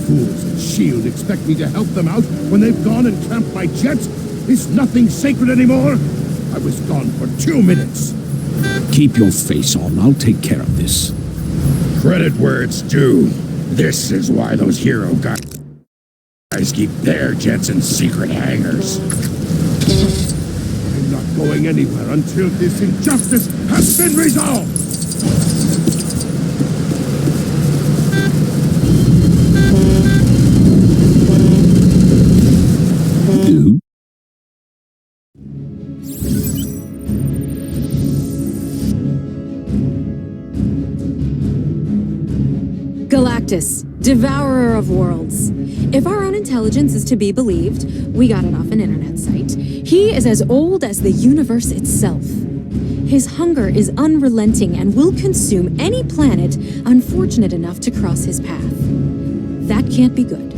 fools at S.H.I.E.L.D. expect me to help them out when they've gone and clamped my jets? Is nothing sacred anymore? I was gone for 2 minutes. Keep your face on. I'll take care of this. Credit where it's due. This is why those hero guys keep their jets in secret hangars. I'm not going anywhere until this injustice has been resolved! Galactus, devourer of worlds. If our own intelligence is to be believed, we got it off an internet site, he is as old as the universe itself. His hunger is unrelenting and will consume any planet unfortunate enough to cross his path. That can't be good.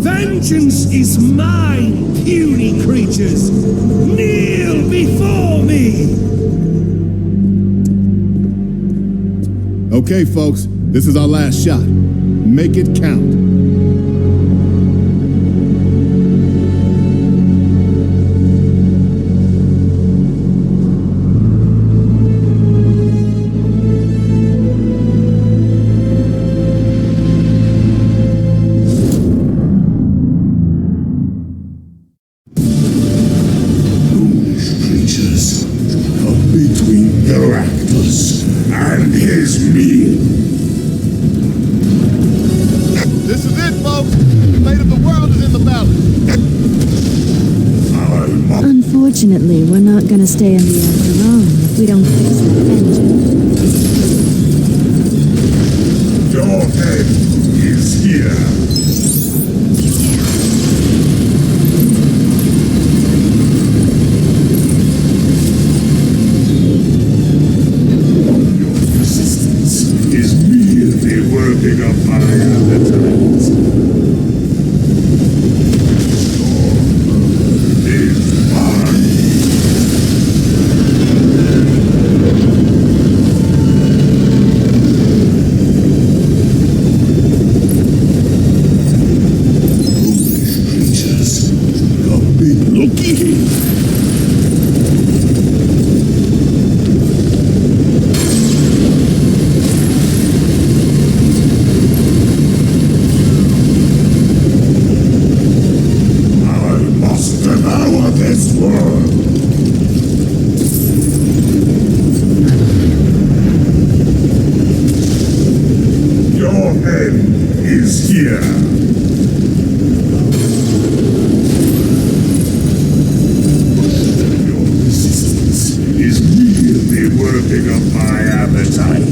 Vengeance is mine, puny creatures! Kneel before me! Okay, folks, this is our last shot. Make it count. Between Galactus and his meal. This is it, folks. The fate of the world is in the balance. Unfortunately, we're not gonna stay in the air for long if we don't fix that engine. Your end is here. Working up my appetite. Is mine. Foolish creatures, come be looking. This world. Your end is here. Your resistance is merely working up my appetite.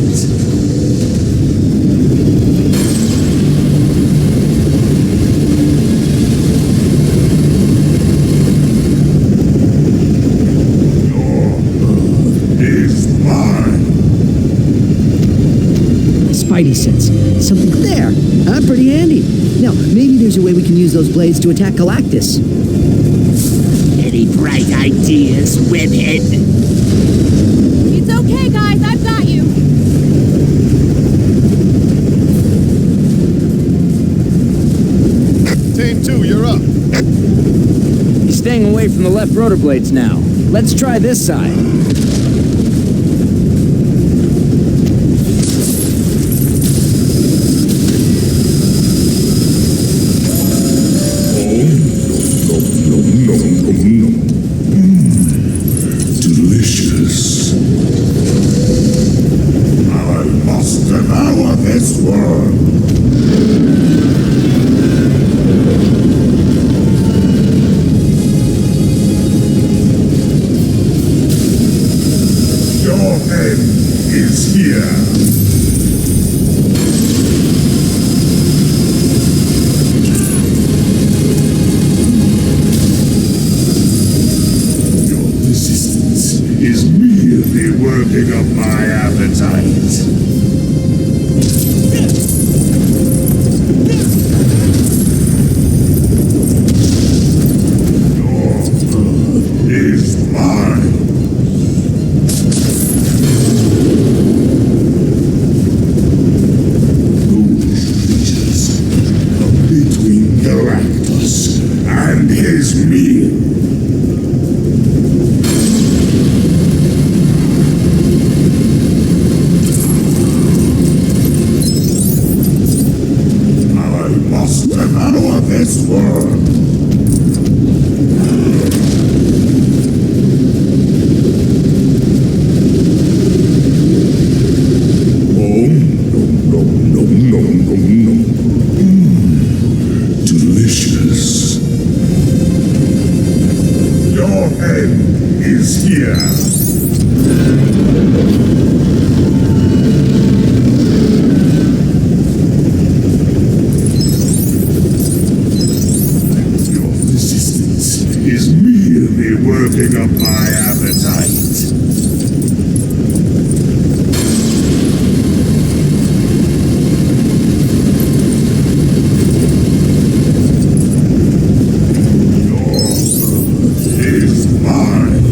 Spidey sense. Something there. Pretty handy. Now, maybe there's a way we can use those blades to attack Galactus. Any bright ideas, Webhead? It's okay, guys. I've got you. Team 2, you're up. He's staying away from the left rotor blades now. Let's try this side. must devour this world. Your end is here. Is merely working up my appetite. Your blood is mine. Foolish creatures come between Galactus and his meal. Devour this world. Nom. Delicious. Your end is here. Is merely working up my appetite. Your blood is mine.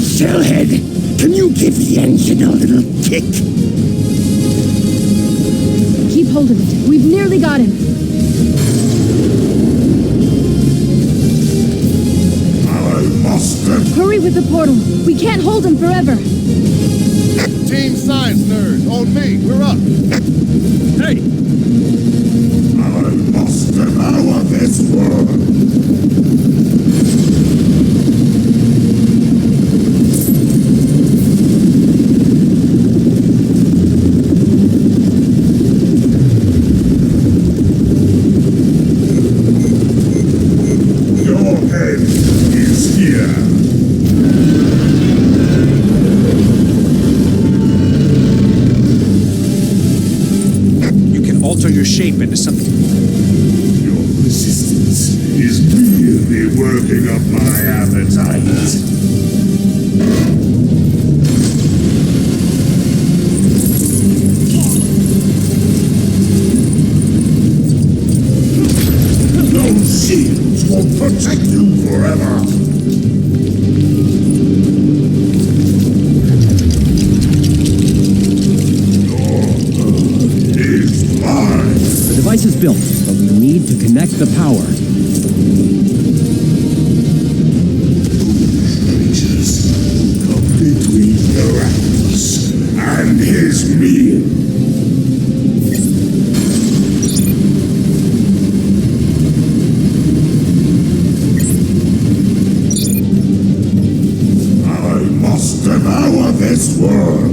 Shellhead! Can you give the engine a little kick? Keep hold of it. We've nearly got him. I must have... Hurry with the portal. We can't hold him forever. Team science nerds, on me. We're up. Hey! I must devour this world. Is here. You can alter your shape into something. Your resistance is merely working up my appetite. Those shields won't protect you forever. The device is built, but we need to connect the power. Creatures come between Galactus and his meal. I must devour this world.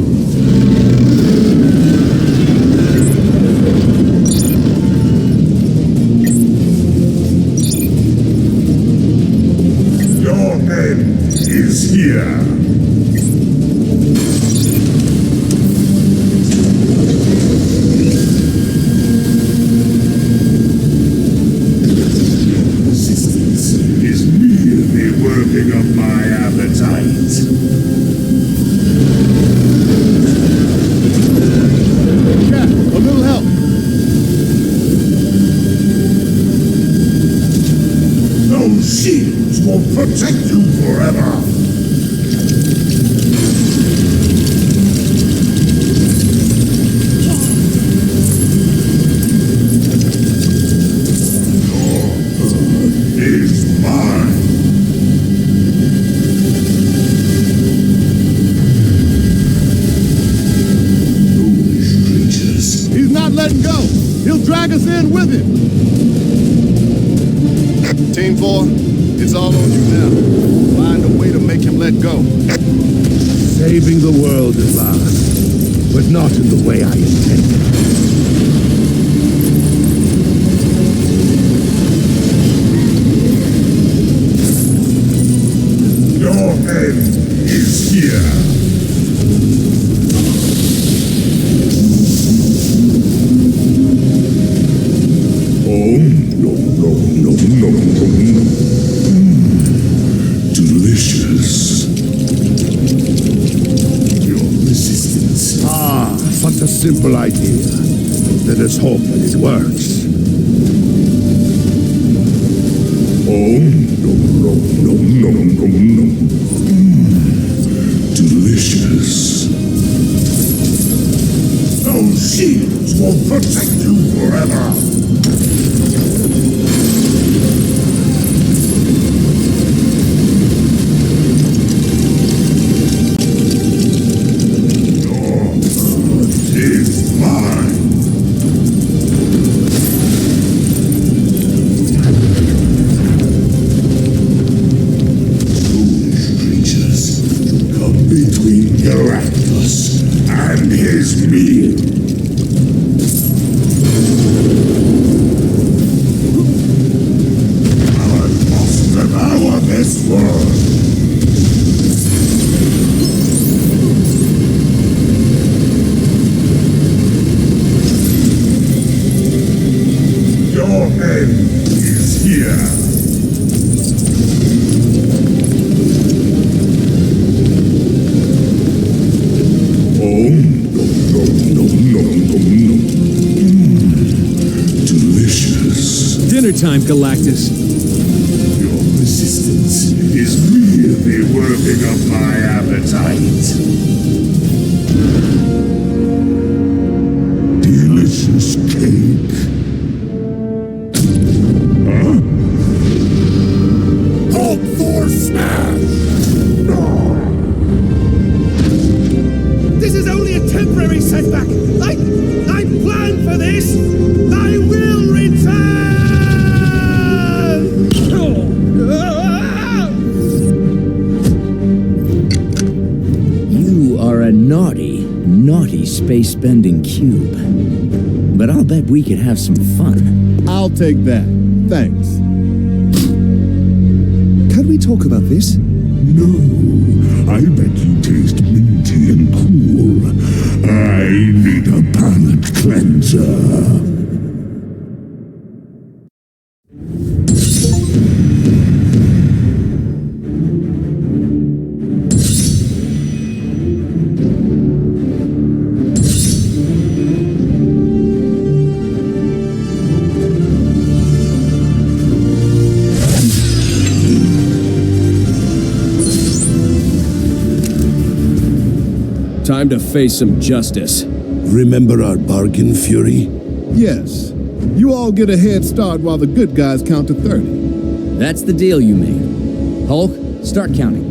Is here. Resistance is merely working up my appetite. Jack, a little help. Those shields won't protect you forever. Is mine. Foolish creatures. He's not letting go. He'll drag us in with him. boy. It's all on you now. Find a way to make him let go. Saving the world at last, but not in the way I intended. Your end is here. Delicious. Your resistance. Such a simple idea. Let us hope that it works. Delicious. Those shields will protect you forever. Galactus and his meal. I must devour this world. Your end is here. Dinner time, Galactus. Your resistance is really working up my appetite. Delicious cake. Huh? Hope for smash! This is only a temporary setback. I planned for this. I will return. You are a naughty, naughty space-bending cube. But I'll bet we could have some fun. I'll take that. Thanks. Can we talk about this? No, I bet you taste minty and cool. I need a palate cleanser. Time to face some justice. Remember our bargain, Fury? Yes. You all get a head start while the good guys count to 30. That's the deal you made. Hulk, start counting.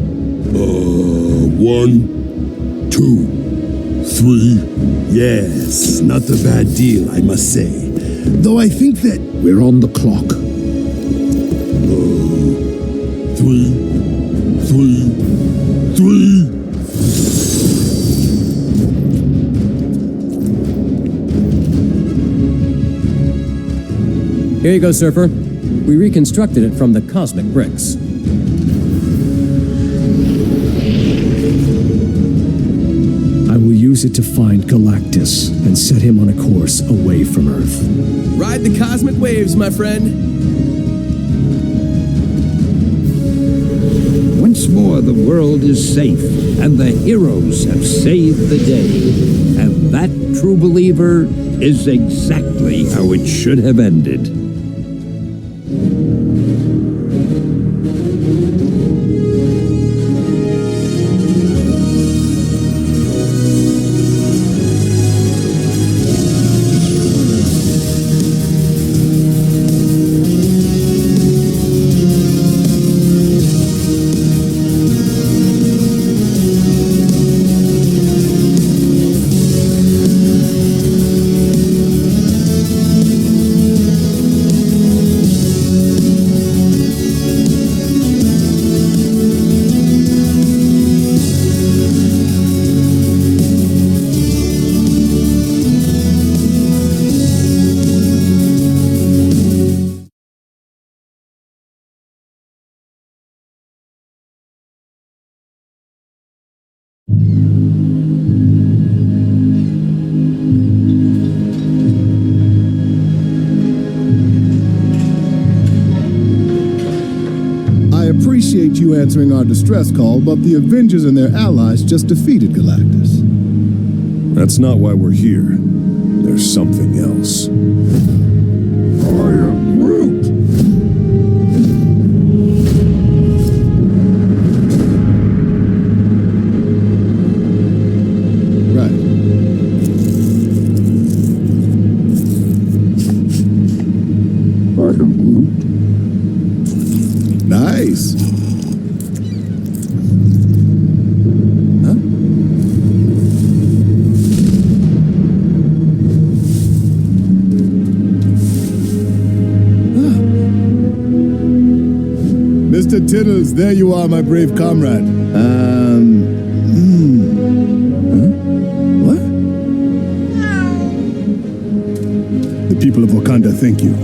1, 2, 3. Yes, not a bad deal, I must say. Though I think that we're on the clock. 3. Here you go, Surfer. We reconstructed it from the cosmic bricks. I will use it to find Galactus and set him on a course away from Earth. Ride the cosmic waves, my friend. Once more, the world is safe, and the heroes have saved the day. And that, true believer, is exactly how it should have ended. appreciate you answering our distress call, but the Avengers and their allies just defeated Galactus. That's not why we're here. There's something else. I am Groot. Right. I am Groot. Nice. Huh? Mr. Tittles, there you are, my brave comrade. Huh? What? The people of Wakanda thank you.